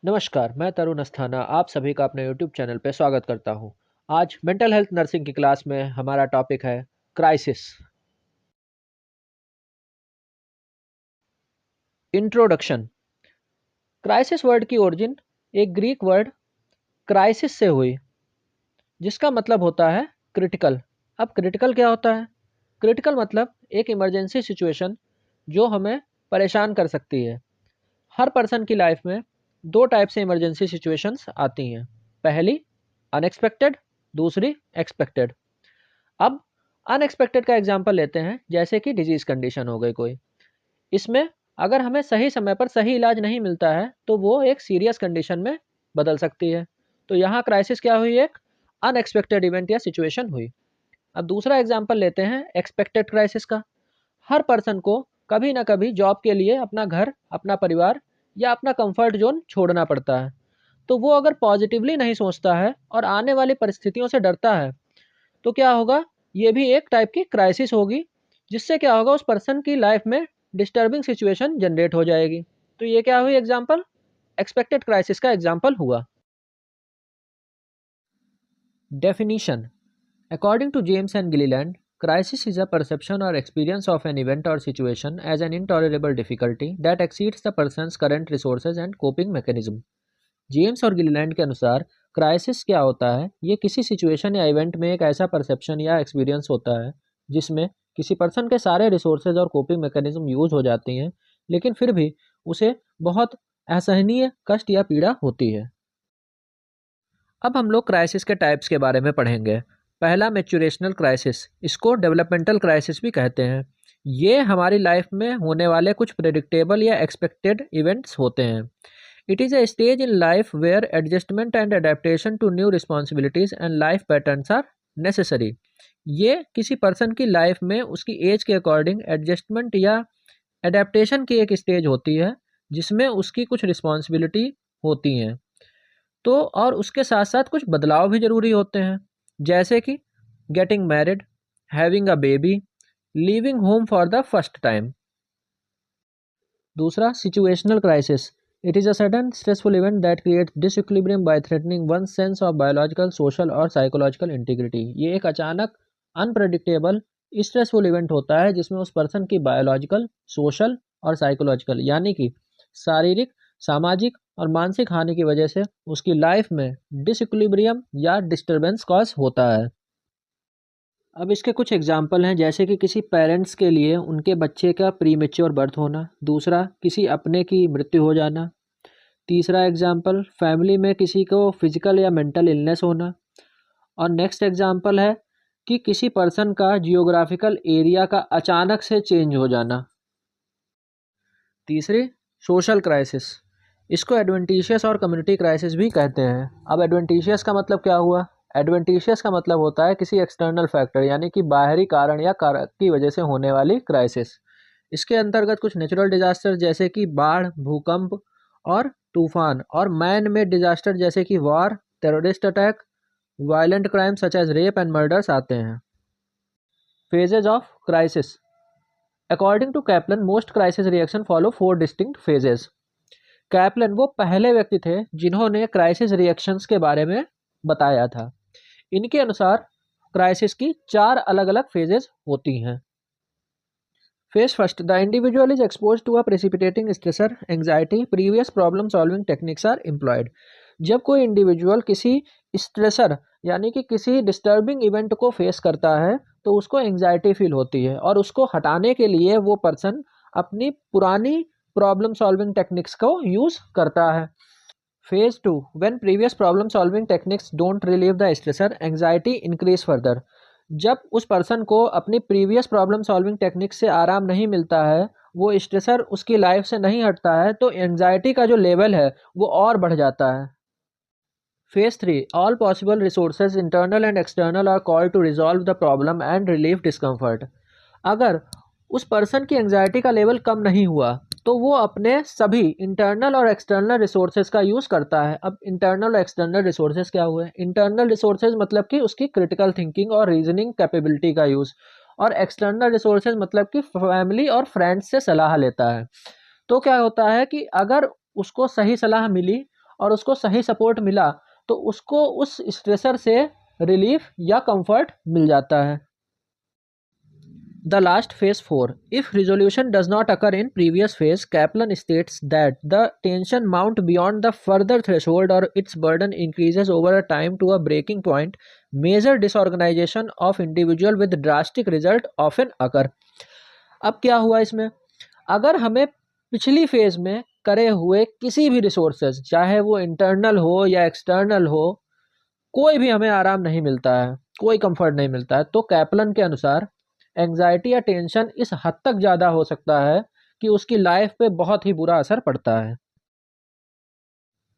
नमस्कार, मैं तरुण अस्थाना आप सभी का अपने यूट्यूब चैनल पे स्वागत करता हूँ। आज मेंटल हेल्थ नर्सिंग की क्लास में हमारा टॉपिक है क्राइसिस। इंट्रोडक्शन। क्राइसिस वर्ड की ओरिजिन एक ग्रीक वर्ड क्राइसिस से हुई, जिसका मतलब होता है क्रिटिकल। अब क्रिटिकल क्या होता है? क्रिटिकल मतलब एक इमरजेंसी सिचुएशन जो हमें परेशान कर सकती है। हर पर्सन की लाइफ में दो टाइप से इमरजेंसी सिचुएशंस आती हैं। पहली अनएक्सपेक्टेड, दूसरी एक्सपेक्टेड। अब अनएक्सपेक्टेड का एग्जांपल लेते हैं, जैसे कि डिजीज़ कंडीशन हो गई कोई। इसमें अगर हमें सही समय पर सही इलाज नहीं मिलता है तो वो एक सीरियस कंडीशन में बदल सकती है। तो यहाँ क्राइसिस क्या हुई? एक अनएक्सपेक्टेड इवेंट या सिचुएशन हुई। अब दूसरा एग्जांपल लेते हैं एक्सपेक्टेड क्राइसिस का। हर पर्सन को कभी ना कभी जॉब के लिए अपना घर, अपना परिवार या अपना कंफर्ट जोन छोड़ना पड़ता है। तो वो अगर पॉजिटिवली नहीं सोचता है और आने वाली परिस्थितियों से डरता है तो क्या होगा? ये भी एक टाइप की क्राइसिस होगी, जिससे क्या होगा, उस पर्सन की लाइफ में डिस्टर्बिंग सिचुएशन जनरेट हो जाएगी। तो ये क्या हुई? एग्जांपल एक्सपेक्टेड क्राइसिस का एग्जांपल हुआ। Definition. According to James and Gilliland, crisis is a perception or experience of an event or situation as an intolerable difficulty that exceeds the person's current resources and coping mechanism. James और गिलीलैंड के अनुसार crisis क्या होता है? ये किसी situation या event में एक ऐसा परसेप्शन या एक्सपीरियंस होता है जिसमें किसी पर्सन के सारे रिसोर्सेज और कोपिंग मैकेनिज्म यूज हो जाती हैं, लेकिन फिर भी उसे बहुत असहनीय कष्ट या पीड़ा होती है। अब हम लोग क्राइसिस के टाइप्स के बारे में पढ़ेंगे। पहला मैच्योरेशनल क्राइसिस, इसको डेवलपमेंटल क्राइसिस भी कहते हैं। ये हमारी लाइफ में होने वाले कुछ प्रेडिक्टेबल या एक्सपेक्टेड इवेंट्स होते हैं। It is a stage in life where adjustment and adaptation to new responsibilities and life patterns are necessary. ये किसी पर्सन की लाइफ में उसकी एज के अकॉर्डिंग एडजस्टमेंट या अडेप्टेशन की एक स्टेज होती है, जिसमें उसकी कुछ रिस्पॉन्सिबिलिटी होती हैं। तो और उसके साथ साथ कुछ बदलाव भी ज़रूरी होते हैं, जैसे कि getting married, having a baby, leaving home for the first time. दूसरा situational crisis. It is a sudden stressful event that creates disequilibrium by threatening one sense of biological, social और साइकोलॉजिकल इंटीग्रिटी। ये एक अचानक unpredictable stressful event होता है जिसमें उस person की बायोलॉजिकल, सोशल और साइकोलॉजिकल यानी कि शारीरिक, सामाजिक और मानसिक हानि की वजह से उसकी लाइफ में डिसइक्विलिब्रियम या डिस्टरबेंस कॉज होता है। अब इसके कुछ एग्जाम्पल हैं, जैसे कि किसी पेरेंट्स के लिए उनके बच्चे का प्रीमेच्योर बर्थ होना, दूसरा किसी अपने की मृत्यु हो जाना, तीसरा एग्जाम्पल फैमिली में किसी को फिजिकल या मेंटल इलनेस होना, और नेक्स्ट एग्जाम्पल है कि किसी पर्सन का जियोग्राफिकल एरिया का अचानक से चेंज हो जाना। तीसरी सोशल क्राइसिस, इसको एडवेंटिशियस और कम्युनिटी क्राइसिस भी कहते हैं। अब एडवेंटिशियस का मतलब क्या हुआ? एडवेंटिशियस का मतलब होता है किसी एक्सटर्नल फैक्टर यानी कि बाहरी कारण या कारक की वजह से होने वाली क्राइसिस। इसके अंतर्गत कुछ नेचुरल डिजास्टर जैसे कि बाढ़, भूकंप और तूफान, और मैन मेड डिजास्टर जैसे कि war, terrorist attack, violent crime such as rape and murders आते हैं। Phases of crisis. According to Caplan, most crisis reaction follow 4 distinct phases. Caplan वो पहले व्यक्ति थे जिन्होंने क्राइसिस रिएक्शंस के बारे में बताया था। इनके अनुसार क्राइसिस की 4 अलग अलग फेजेस होती हैं। Phase first, the individual is expose to a precipitating stressor, anxiety, previous problem solving techniques are employed. जब कोई इंडिविजुअल किसी स्ट्रेसर यानी कि किसी डिस्टर्बिंग इवेंट को फेस करता है तो उसको एंग्जाइटी फील होती है, और उसको हटाने के लिए वो पर्सन अपनी पुरानी प्रॉब्लम सॉल्विंग टेक्निक्स को यूज करता है। Phase two, when previous problem solving techniques don't relieve the stressor, anxiety increase further. जब उस पर्सन को अपनी प्रीवियस प्रॉब्लम सॉल्विंग टेक्निक्स से आराम नहीं मिलता है, वो स्ट्रेसर उसकी लाइफ से नहीं हटता है, तो एंग्जाइटी का जो लेवल है वो और बढ़ जाता है। Phase three, all possible resources internal and external are called to resolve the problem and relieve discomfort. अगर उस पर्सन की एंग्जाइटी का लेवल कम नहीं हुआ तो वो अपने सभी इंटरनल और एक्सटर्नल रिसोर्सेज का यूज़ करता है। अब इंटरनल और एक्सटर्नल रिसोर्सेज क्या हुए? इंटरनल रिसोर्सेज मतलब कि उसकी क्रिटिकल थिंकिंग और रीजनिंग कैपेबिलिटी का यूज़, और एक्सटर्नल रिसोर्सेज मतलब कि फैमिली और फ्रेंड्स से सलाह लेता है। तो क्या होता है कि अगर उसको सही सलाह मिली और उसको सही सपोर्ट मिला तो उसको उस स्ट्रेसर से रिलीफ या कंफर्ट मिल जाता है। The last phase 4. If resolution does not occur in previous phase, Kaplan states that the tension mount beyond the further threshold or its burden increases over a time to a breaking point. Major disorganization of individual with drastic result often occur. अब क्या हुआ इसमें, अगर हमें पिछली phase में करे हुए किसी भी रिसोर्सेज, चाहे वो इंटरनल हो या एक्सटर्नल हो, कोई भी हमें आराम नहीं मिलता है, कोई कंफर्ट नहीं मिलता है, तो कैपलन के अनुसार एंजाइटी या टेंशन इस हद तक ज़्यादा हो सकता है कि उसकी लाइफ पे बहुत ही बुरा असर पड़ता है।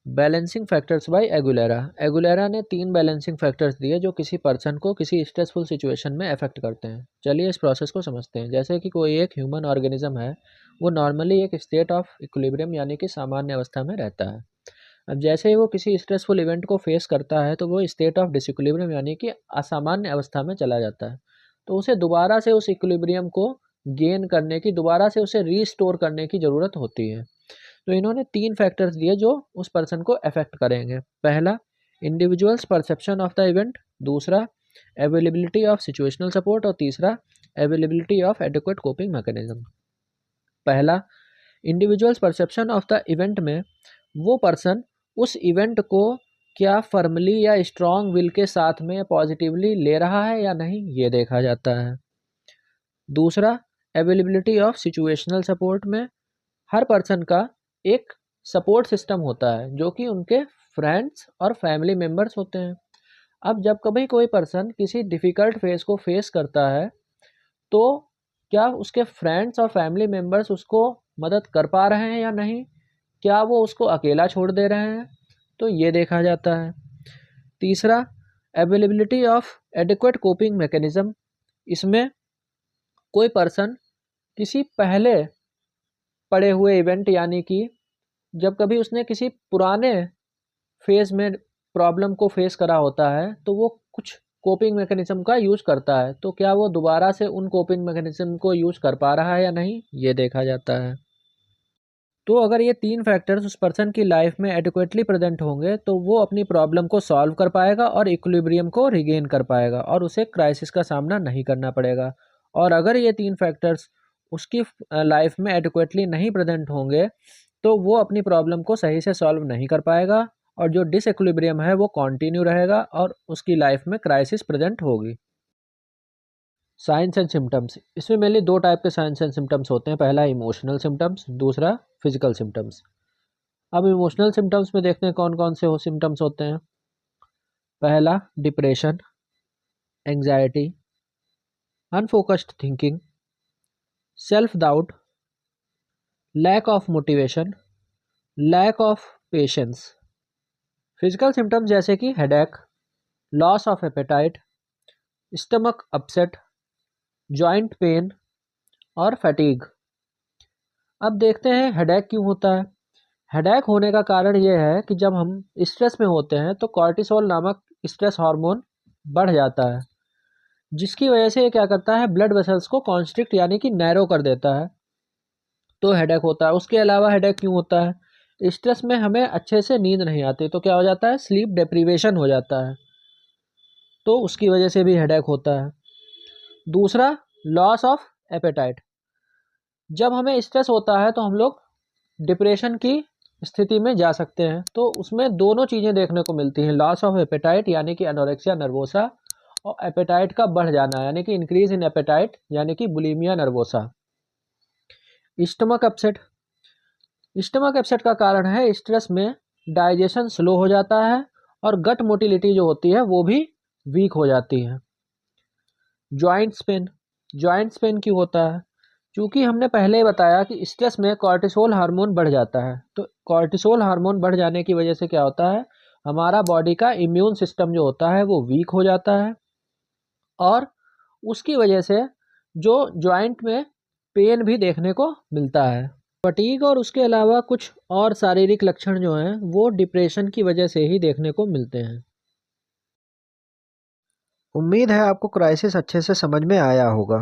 Balancing factors by Aguilera. Aguilera ने 3 बैलेंसिंग फैक्टर्स दिए जो किसी पर्सन को किसी स्ट्रेसफुल सिचुएशन में अफेक्ट करते हैं। चलिए इस प्रोसेस को समझते हैं। जैसे कि कोई एक ह्यूमन ऑर्गेनिज्म है, वो नॉर्मली एक स्टेट ऑफ इक्विलिब्रियम यानी कि सामान्य अवस्था में रहता है। अब जैसे ही वो किसी स्ट्रेसफुल इवेंट को फेस करता है तो वो स्टेट ऑफ डिसइक्विलिब्रियम यानी कि असामान्य अवस्था में चला जाता है। तो उसे दोबारा से उस इक्विलिब्रियम को गेन करने की, दोबारा से उसे रीस्टोर करने की ज़रूरत होती है। तो इन्होंने 3 फैक्टर्स दिए जो उस पर्सन को अफेक्ट करेंगे। पहला, individuals perception of the event. दूसरा, अवेलेबिलिटी ऑफ सिचुएशनल सपोर्ट। और तीसरा, availability of adequate coping mechanism. पहला, individuals perception of the event में वो पर्सन उस इवेंट को क्या फर्मली या स्ट्रॉन्ग विल के साथ में पॉजिटिवली ले रहा है या नहीं, ये देखा जाता है। दूसरा, अवेलेबिलिटी ऑफ सिचुएशनल सपोर्ट में हर पर्सन का एक सपोर्ट सिस्टम होता है जो कि उनके फ्रेंड्स और फैमिली मेम्बर्स होते हैं। अब जब कभी कोई पर्सन किसी डिफ़िकल्ट फेज़ को फेस करता है तो क्या उसके फ्रेंड्स और फैमिली मेम्बर्स उसको मदद कर पा रहे हैं या नहीं, क्या वो उसको अकेला छोड़ दे रहे हैं, तो ये देखा जाता है। तीसरा, availability of adequate coping mechanism. इसमें कोई पर्सन किसी पहले पड़े हुए इवेंट यानी कि जब कभी उसने किसी पुराने फेज़ में प्रॉब्लम को फेस करा होता है तो वो कुछ कोपिंग मैकेनिज्म का यूज़ करता है, तो क्या वो दोबारा से उन कोपिंग मैकेनिज्म को यूज़ कर पा रहा है या नहीं, ये देखा जाता है। तो अगर ये 3 फैक्टर्स उस पर्सन की लाइफ में एडिक्वेटली प्रेजेंट होंगे तो वो अपनी प्रॉब्लम को सॉल्व कर पाएगा और इक्विलिब्रियम को रिगेन कर पाएगा और उसे क्राइसिस का सामना नहीं करना पड़ेगा। और अगर ये 3 फैक्टर्स उसकी लाइफ में एडिक्वेटली नहीं प्रेजेंट होंगे तो वो अपनी प्रॉब्लम को सही से सॉल्व नहीं कर पाएगा और जो डिसइक्विलिब्रियम है वो कंटिन्यू रहेगा और उसकी लाइफ में क्राइसिस प्रेजेंट होगी। Science and symptoms. इसमें मेनली 2 टाइप के साइंस एंड सिम्टम्स होते हैं। पहला इमोशनल सिम्टम्स, दूसरा फिजिकल सिम्टम्स। अब इमोशनल सिम्टम्स में देखते हैं कौन कौन से सिम्टम्स होते हैं। पहला, depression, anxiety, unfocused thinking, self doubt, lack of motivation, lack of patience. Physical symptoms जैसे कि headache, loss of appetite, stomach upset, joint pain और फैटीग। अब देखते हैं हेडेक क्यों होता है। हेडेक होने का कारण ये है कि जब हम स्ट्रेस में होते हैं तो कॉर्टिसोल नामक स्ट्रेस हार्मोन बढ़ जाता है, जिसकी वजह से ये क्या करता है, ब्लड वेसल्स को कॉन्स्ट्रिक्ट यानी कि नैरो कर देता है, तो हेडेक होता है। उसके अलावा हेडेक क्यों होता है, स्ट्रेस में हमें अच्छे से नींद नहीं आती तो क्या हो जाता है, स्लीप डेप्रीवेशन हो जाता है, तो उसकी वजह से भी हेडेक होता है। दूसरा, लॉस ऑफ एपेटाइट। जब हमें स्ट्रेस होता है तो हम लोग डिप्रेशन की स्थिति में जा सकते हैं, तो उसमें दोनों चीज़ें देखने को मिलती हैं, लॉस ऑफ एपेटाइट यानी कि एनोरेक्सिया नर्वोसा और एपेटाइट का बढ़ जाना यानी कि इंक्रीज इन एपेटाइट यानी कि bulimia nervosa. Stomach upset. Stomach upset का कारण है स्ट्रेस में डाइजेशन स्लो हो जाता है और गट मोटिलिटी जो होती है वो भी वीक हो जाती है। Joints pain. जॉइंट्स पेन क्यों होता है, क्योंकि हमने पहले ही बताया कि स्ट्रेस में कॉर्टिसोल हार्मोन बढ़ जाता है, तो कॉर्टिसोल हार्मोन बढ़ जाने की वजह से क्या होता है, हमारा बॉडी का इम्यून सिस्टम जो होता है वो वीक हो जाता है और उसकी वजह से जो जॉइंट में पेन भी देखने को मिलता है। फटीग और उसके अलावा कुछ और शारीरिक लक्षण जो हैं वो डिप्रेशन की वजह से ही देखने को मिलते हैं। उम्मीद है आपको क्राइसिस अच्छे से समझ में आया होगा।